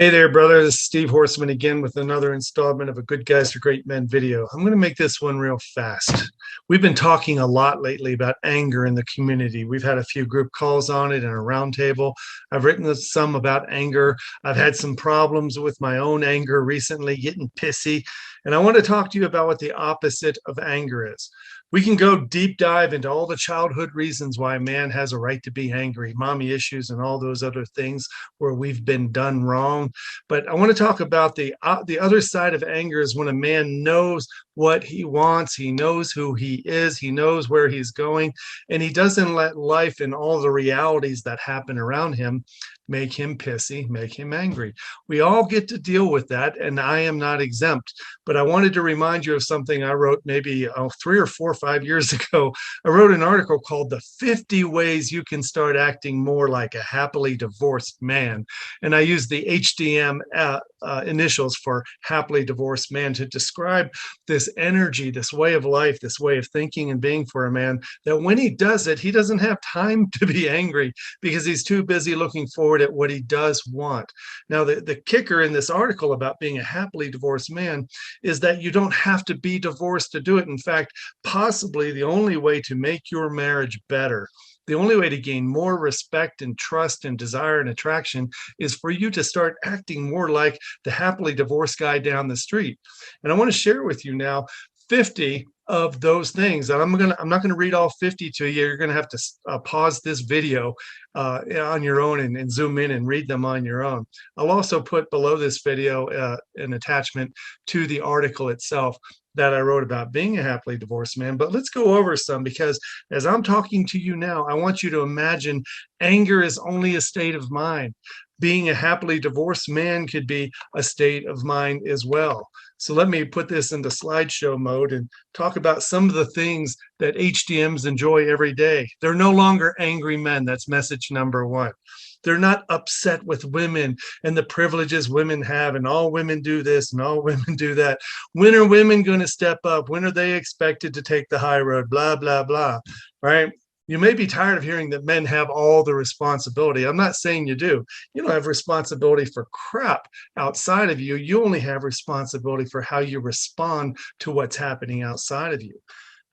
Hey there, brother. This is Steve Horseman again with another installment of a Good Guys to Great Men video. I'm going to make this one real fast. We've been talking a lot lately about anger in the community. We've had a few group calls on it and a roundtable. I've written some about anger. I've had some problems with my own anger recently, getting pissy. And I want to talk to you about what the opposite of anger is. We can go deep dive into all the childhood reasons why a man has a right to be angry, mommy issues, and all those other things where we've been done wrong. But I want to talk about the other side of anger is when a man knows what he wants, he knows who he is, he knows where he's going, and he doesn't let life and all the realities that happen around him make him pissy, make him angry. We all get to deal with that, and I am not exempt. But I wanted to remind you of something I wrote maybe 3 or 4 or 5 years ago. I wrote an article called The 50 Ways You Can Start Acting More Like a Happily Divorced Man. And I used the HDM initials for happily divorced man to describe this energy, this way of life, this way of thinking and being for a man, that when he does it, he doesn't have time to be angry because he's too busy looking forward at what he does want. Now, the kicker in this article about being a happily divorced man is that you don't have to be divorced to do it. In fact, possibly the only way to make your marriage better, the only way to gain more respect and trust and desire and attraction is for you to start acting more like the happily divorced guy down the street. And I want to share with you now 50 of those things. And I'm not going to read all 50 to you. You're going to have to pause this video on your own and zoom in and read them on your own. I'll also put below this video an attachment to the article itself that I wrote about being a happily divorced man. But let's go over some, because as I'm talking to you now, I want you to imagine anger is only a state of mind. Being a happily divorced man could be a state of mind as well. So let me put this into slideshow mode and talk about some of the things that HDMs enjoy every day. They're no longer angry men. That's message number one. They're not upset with women and the privileges women have, and all women do this and all women do that. When are women going to step up? When are they expected to take the high road? Blah, blah, blah, right? You may be tired of hearing that men have all the responsibility. I'm not saying you do. You don't have responsibility for crap outside of you. You only have responsibility for how you respond to what's happening outside of you.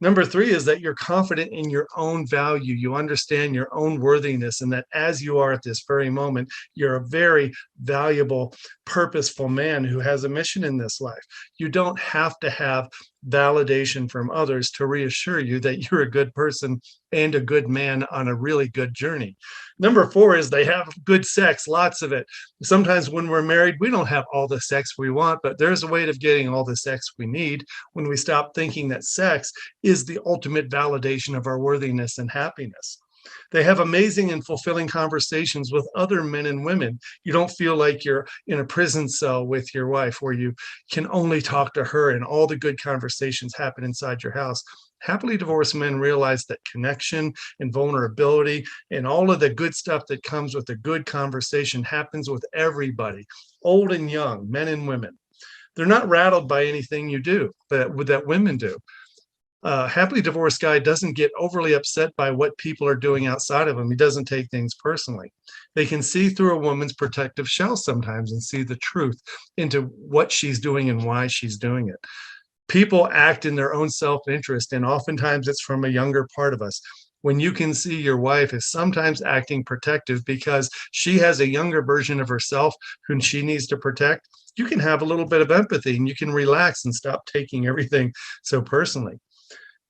Number three is that you're confident in your own value. You understand your own worthiness, and that as you are at this very moment, you're a very valuable, purposeful man who has a mission in this life. You don't have to have validation from others to reassure you that you're a good person and a good man on a really good journey. Number four is they have good sex, lots of it. Sometimes when we're married, we don't have all the sex we want, but there's a way of getting all the sex we need when we stop thinking that sex is the ultimate validation of our worthiness and happiness. They have amazing and fulfilling conversations with other men and women. You don't feel like you're in a prison cell with your wife where you can only talk to her and all the good conversations happen inside your house. Happily divorced men realize that connection and vulnerability and all of the good stuff that comes with a good conversation happens with everybody, old and young, men and women. They're not rattled by anything you do, but that women do. Happily divorced guy doesn't get overly upset by what people are doing outside of him. He doesn't take things personally. They can see through a woman's protective shell sometimes and see the truth into what she's doing and why she's doing it. People act in their own self-interest, and oftentimes it's from a younger part of us. When you can see your wife is sometimes acting protective because she has a younger version of herself whom she needs to protect, you can have a little bit of empathy and you can relax and stop taking everything so personally.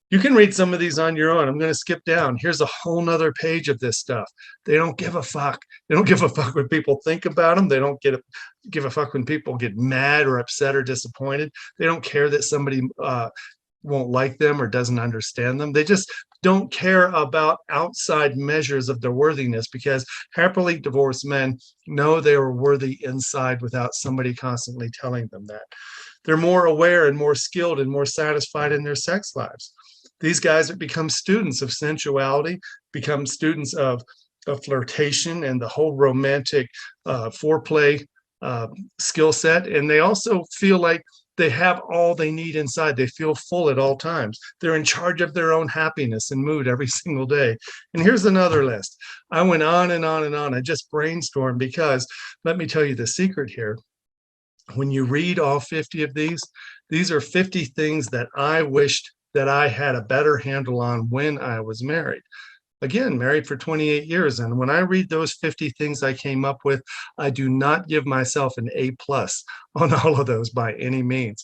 You can read some of these on your own. I'm going to skip down. Here's a whole nother page of this stuff. They don't give a fuck. They don't give a fuck what people think about them. They don't give a fuck when people get mad or upset or disappointed. They don't care that somebody won't like them or doesn't understand them. They just don't care about outside measures of their worthiness, because happily divorced men know they are worthy inside without somebody constantly telling them that. They're more aware and more skilled and more satisfied in their sex lives. These guys have become students of sensuality, become students of flirtation and the whole romantic foreplay skill set. And they also feel like They have all they need inside. They feel full at all times. They're in charge of their own happiness and mood every single day. And here's another list. I went on and on and on. I just brainstormed because let me tell you the secret here. When you read all 50 of these are 50 things that I wished that I had a better handle on when I was married. Again, married for 28 years. And when I read those 50 things I came up with, I do not give myself an A+ on all of those by any means.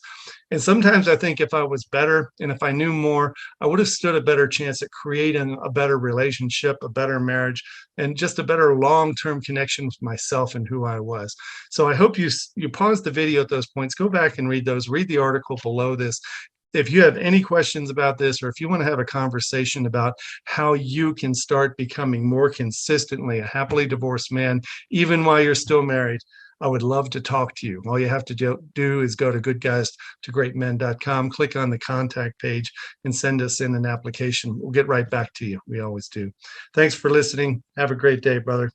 And sometimes I think if I was better and if I knew more, I would have stood a better chance at creating a better relationship, a better marriage, and just a better long-term connection with myself and who I was. So I hope you pause the video at those points, go back and read those, read the article below this. If you have any questions about this, or if you want to have a conversation about how you can start becoming more consistently a happily divorced man, even while you're still married, I would love to talk to you. All you have to do is go to goodguystogreatmen.com, click on the contact page, and send us in an application. We'll get right back to you. We always do. Thanks for listening. Have a great day, brother.